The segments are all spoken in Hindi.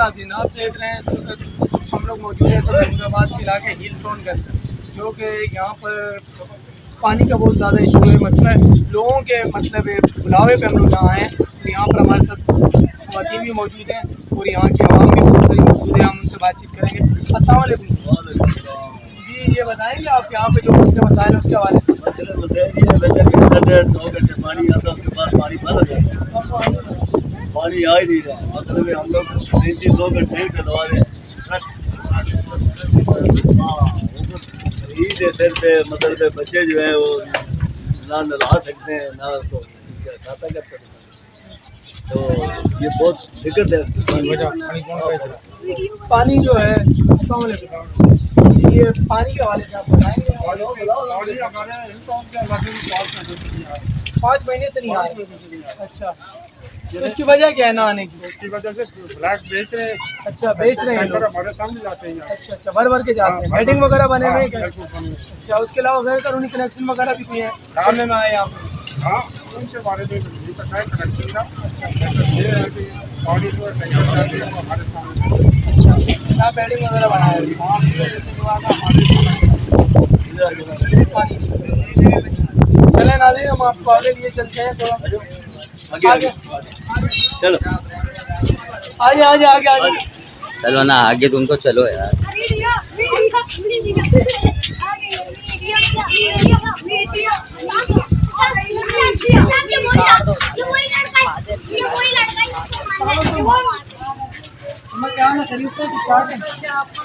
नाज़रीन, आप देख रहे हैं इस वक्त हम लोग मौजूद हैं महमूदाबाद के इलाके हिल टाउन के अंदर, जो कि यहाँ पर पानी का बहुत ज़्यादा इशू है। मसला लोगों के मतलब बुलावे पे हम लोग यहाँ आए हैं। तो यहाँ पर हमारे साथ ख़वातीन भी मौजूद हैं और यहाँ की आवाम भी बहुत सारी मौजूद है। हम उनसे बातचीत करेंगे। अस्सलाम वालेकुम जी, ये बताएंगे आप यहाँ पे जो मसले मसाइल है उसके हवाले से? पानी आता है, उसके बाद पानी बंद हो जाता है, पानी आ ही नहीं रहा। मतलब हम लोग 300 घंटे डलवा रहे हैं ईद है सिर पे। मतलब बच्चे जो है वो ना नहा सकते हैं ना उसको खाता कर सकते हैं, तो ये बहुत दिक्कत है। पानी जो है, अस्सलाम वालेकुम, ये पानी के हवाले से आप बताएंगे? 5 महीने से नहीं आ रहे। अच्छा, तो इसकी वजह क्या है ना आने की? उसकी वजह से फ्लैट बेच रहे हैं। अच्छा, बेच रहे हैं लोग। हमारे सामने जाते हैं यहाँ। अच्छा अच्छा, भर भर के जाते हैं। हेडिंग वगैरह बने हुए हैं क्या? बिल्कुल बने हुए हैं। अच्छा, उसके अलावा गैर कानूनी कनेक्शन वगैरह भी किए हैं, सुनने में आए आप? हाँ, उनके बारे में नहीं पता है कनेक्शन का। ये है कि पानी जो है टैंकर जाते हैं वो हमारे सामने। अच्छा, आप हेडिंग वगैरह बनाए हैं? हाँ, ये जैसे जो आता है हमारे चले नाज़रीन, हम आपको आगे लिए चलते हैं। तो आगे चलो आगे आगे आगे आगे चलो ना आगे, तुम तो चलो यार।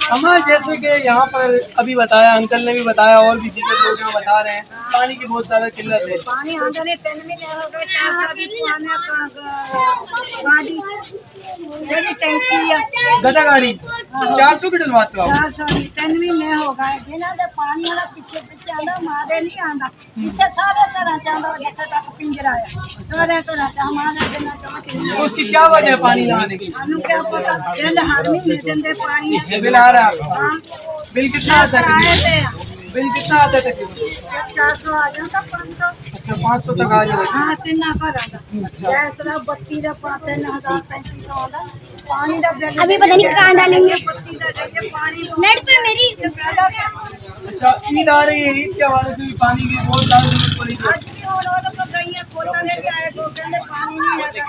हमें जैसे कि यहाँ पर अभी बताया, अंकल ने भी बताया और भी दीगर लोग यहाँ बता रहे हैं, पानी की बहुत ज़्यादा किल्लत है। पानी गदा गाड़ी 400 की डलवाते हो आप? 3 महीने हो गए जिन्हों ने पानी वाला पिछे पिछे आंदा, मारे नहीं आंदा पिछे सारे तरह चाहता जैसे तक पिंजरा है सारे तरह से हमारे देना चाहते। तो उसकी क्या वजह है पानी ना आने की? सानू क्या पता देंदे हर महीने देंदे पानी। बिल आ रहा है आपका? हाँ, बिल कितना आता है? आए थे बिल कितना आता है तकरीबन? 400 आ जाता 500। अच्छा, 500 तक आ जाएगा। हाँ, 3 पर आता जैसा बत्ती का पाते 1035 आता पानी का बिल। अभी पता नहीं कहाँ डालेंगे बत्ती का चाहिए पानी नेट पे मेरी। अच्छा, ईद आ रही है, ईद के हवाले से भी पानी की बहुत ज़्यादा जरूरत पड़ी है। आज भी और तो गई है खोलने लेके आए तो कहते पानी नहीं आता।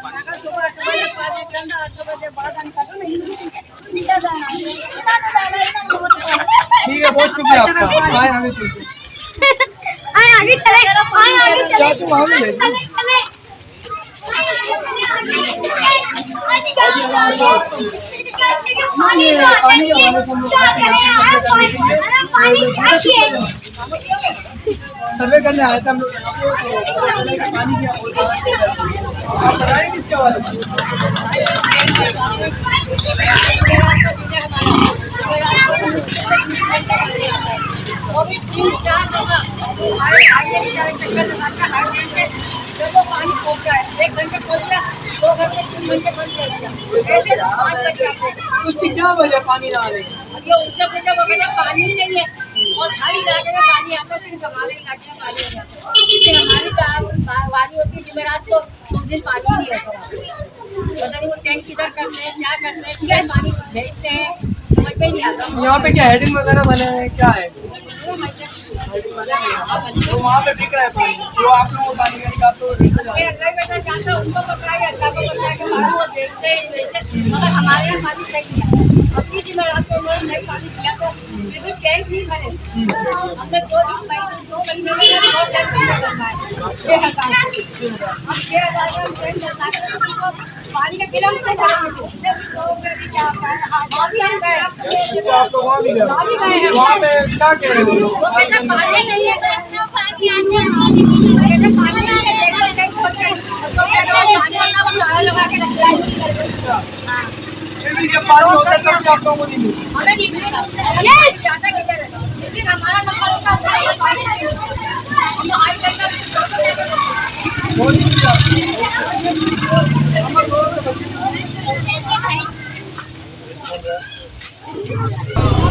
मैं कहा सुबह 8 बजे पानी गंदा 8 बजे बाद अंका तो नहीं निकल जाना। ठीक है, बहुत शुक्रिया आपका। आए हमें चलते। आए आगे चले, आए आगे चले, चाचू वहाँ भी है। चले चले। पानी के हवाले से हम लोग सर्वे करने आए थे हम लोग यहाँ पे, तो पानी की आप बताएंगे इसके हवाले से? पानी पहुंचा है 1 घंटे पहुंचा 2 घंटे 3 घंटे बंद कर दिया। 5 बजे आते उसकी क्या वजह है पानी ना आने की? ये उससे पहले वो कहते पानी ही नहीं है और हर इलाके में पानी आता है, सिर्फ हमारे इलाके में पानी नहीं आता। इसलिए हमारी बारी होती है जुमेरात को, उस दिन पानी ही नहीं होता। पता नहीं वो टैंक किधर करते हैं, क्या करते हैं, किधर पानी भेजते हैं, समझ में नहीं आता। यहाँ पे क्या हेडिंग वगैरह बने हैं, क्या है? तो वहाँ पे बिक रहा है पानी, जो आप लोगों को पानी का आप तो जानता उनको पता है, अल्लाह को पता है कि हमारे वो देखते हैं वैसे, मगर हमारे यहाँ पानी सही है। अपनी जुमेरात को उन्होंने नहीं पानी दिया तो फिर भी टैंक नहीं भरे। हमने 2 महीने में 2 टैंक करना है 6,000। अब 6,000 का टैंक करना है, पानी का किलोमीटर अच्छा, आप लोग वहाँ भी गए? वहाँ पे क्या कह रहे हो? पानी नहीं है, जब पानी होता है तब आप लोगों को नहीं मिलता? हमें नहीं मिलता। ज़्यादा किधर है, लेकिन हमारा नंबर होता है पानी नहीं होता। हम हाई बहुत शुक्रिया।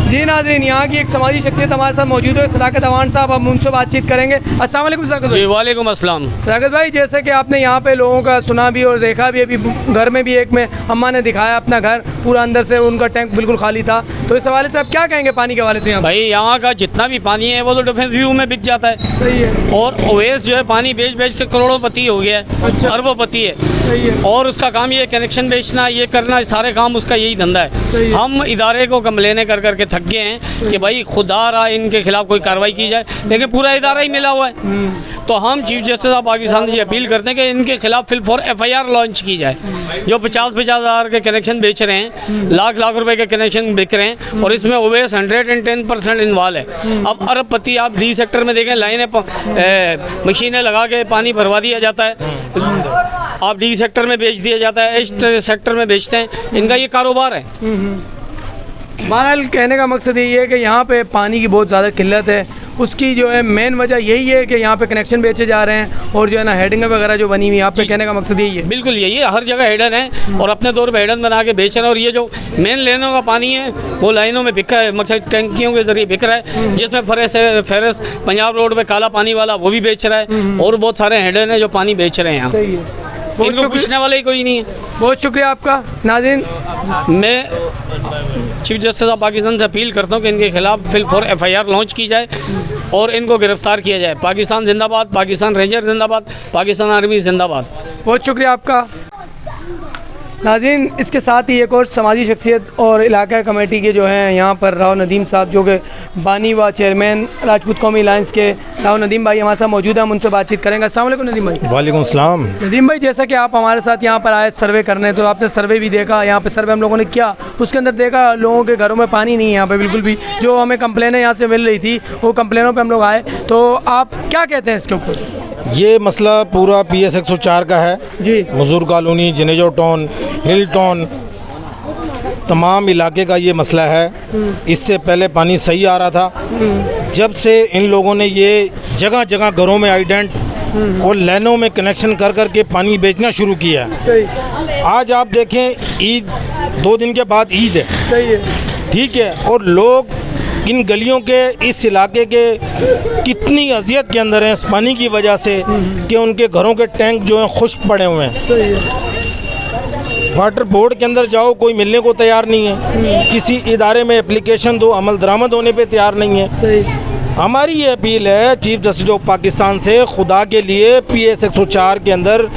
जी नाज़रीन, यहाँ की एक समाजी शख्सियत हमारे साथ मौजूद है, सदाकत अवान साहब, हम उनसे बातचीत करेंगे। अस्सलाम वालेकुम सदाकत भाई। वालेकुम अस्सलाम। सदाकत भाई, जैसे कि आपने यहाँ पे लोगों का सुना भी और देखा भी, अभी घर में भी एक में अम्मा ने दिखाया अपना घर पूरा अंदर से उनका टैंक बिल्कुल खाली था, तो इस हवाले से आप क्या कहेंगे पानी के हवाले से? यहाँ भाई यहाँ का जितना भी पानी है वो तो डिफेंस व्यू में बिक जाता है। सही है। और ओवेस जो है पानी बेच बेच के करोड़ोंपति हो गया है। अच्छा। अरबोंपति है। सही है। और उसका काम ये कनेक्शन बेचना, ये करना, सारे काम उसका यही धंधा सही है। है। हम इदारे को कंप्लेने कर करके थक गए हैं कि भाई खुदा रहा इनके खिलाफ कोई कार्रवाई की जाए, लेकिन पूरा इदारा ही मिला हुआ है। तो हम चीफ जस्टिस ऑफ पाकिस्तान से अपील करते हैं कि इनके खिलाफ फिल फॉर FIR लॉन्च की जाए। जो 50-50 हज़ार के कनेक्शन बेच रहे हैं, लाख रुपए के कनेक्शन बिक रहे हैं, और इसमें ओवेस 110% इन्वॉल्व है। अब अरबपति आप D सेक्टर में देखें, लाइनें मशीनें लगा के पानी भरवा दिया जाता है, आप D सेक्टर में बेच दिया जाता है, H सेक्टर में बेचते हैं। इनका ये कारोबार है। बहरहाल कहने का मकसद यही है कि यहाँ पे पानी की बहुत ज़्यादा किल्लत है, उसकी जो है मेन वजह यही है कि यहाँ पे कनेक्शन बेचे जा रहे हैं, और जो है ना हेडिंग वगैरह जो बनी हुई है, आप पे कहने का मकसद यही है। बिल्कुल यही है, हर जगह हेडन है और अपने दौर पे हेडन बना के बेच रहे हैं। और ये जो मेन लेनों का पानी है वो लाइनों में बिक रहा है, मकसद टैंकियों के जरिए बिक रहा है, जिसमें फेरस पंजाब रोड पे काला पानी वाला वो भी बेच रहा है, और बहुत सारे हेडन है जो पानी बेच रहे हैं यहाँ। सही है। इनको पूछने वाला ही कोई नहीं है। बहुत शुक्रिया आपका। नाज़रीन, मैं चीफ जस्टिस ऑफ पाकिस्तान से अपील करता हूँ कि इनके खिलाफ फिल फॉर FIR लॉन्च की जाए और इनको गिरफ्तार किया जाए। पाकिस्तान जिंदाबाद, पाकिस्तान रेंजर जिंदाबाद, पाकिस्तान आर्मी जिंदाबाद। बहुत शुक्रिया आपका। नाज़रीन, इसके साथ ही एक और समाजी शख्सियत और इलाका कमेटी के जो हैं यहाँ पर राव नदीम साहब, जो कि बानी व चेयरमैन राजपूत कौमी अलायंस के राव नदीम भाई हमारे साथ मौजूद हैं, हम उनसे बातचीत करेंगे। अस्सलाम वालेकुम नदीम भाई। वालेकुम सलाम। नदीम भाई, जैसा कि आप हमारे साथ यहाँ पर आए सर्वे करने, तो आपने सर्वे भी देखा, यहाँ पे सर्वे हम लोगों ने किया, उसके अंदर देखा लोगों के घरों में पानी नहीं है यहाँ पे बिल्कुल भी। जो हमें कंप्लेनें यहाँ से मिल रही थी वो कंप्लेनों पे हम लोग आए, तो आप क्या कहते हैं इसके ऊपर? ये मसला पूरा PS 104 का है जी। मजदूर कॉलोनी, जिनेजो टाउन, हिल टाउन, तमाम इलाके का ये मसला है। इससे पहले पानी सही आ रहा था। जब से इन लोगों ने ये जगह जगह घरों में आइडेंट और लाइनों में कनेक्शन कर कर के पानी बेचना शुरू किया है। सही। आज आप देखें, ईद 2 दिन के बाद ईद है। सही है। ठीक है, और लोग इन गलियों के, इस इलाके के कितनी अजियत के अंदर हैं इस पानी की वजह से कि उनके घरों के टैंक जो हैं खुश्क पड़े हुए हैं। सही है। वाटर बोर्ड के अंदर जाओ, कोई मिलने को तैयार नहीं है। किसी इदारे में एप्लीकेशन दो, अमल दरामद होने पे तैयार नहीं है। सही। हमारी ये अपील है चीफ जस्टिस ऑफ पाकिस्तान से, खुदा के लिए PS 104 के अंदर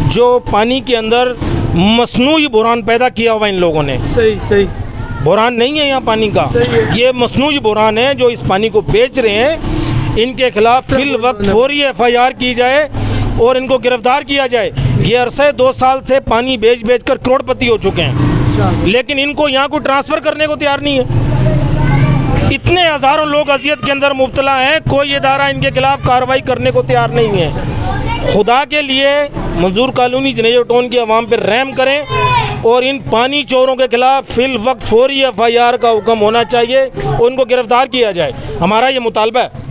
जो पानी के अंदर मसनूई बुरान पैदा किया हुआ इन लोगों ने, सही। सही। बुरान नहीं है यहाँ पानी का, ये मसनूई बुरान है जो इस पानी को बेच रहे हैं। इनके खिलाफ फिल वक्त फौरी FIR की जाए और इनको गिरफ्तार किया जाए। ये अरसे 2 साल से पानी बेच बेच कर करोड़पति हो चुके हैं, लेकिन इनको यहाँ को ट्रांसफ़र करने को तैयार नहीं है। इतने हज़ारों लोग अजियत के अंदर मुब्तला हैं, कोई इदारा इनके खिलाफ कार्रवाई करने को तैयार नहीं है। खुदा के लिए मंजूर कॉलोनी, जिनेजो टाउन की आवाम पर रहम करें और इन पानी चोरों के खिलाफ फिल वक्त फौरी FIR का हुक्म होना चाहिए, उनको गिरफ्तार किया जाए। हमारा ये मुतालबा है।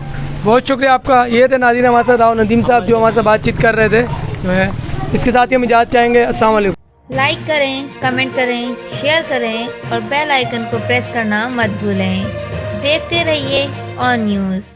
बहुत शुक्रिया आपका। ये थे नाज़रीन हमारे साथ राव नदीम साहब जो हमारे साथ बातचीत कर रहे थे जो है। इसके साथ ही हम इजाज़त चाहेंगे। अस्सलाम वालेकुम। लाइक करें, कमेंट करें, शेयर करें और बेल आइकन को प्रेस करना मत भूलें। देखते रहिए ऑन न्यूज़।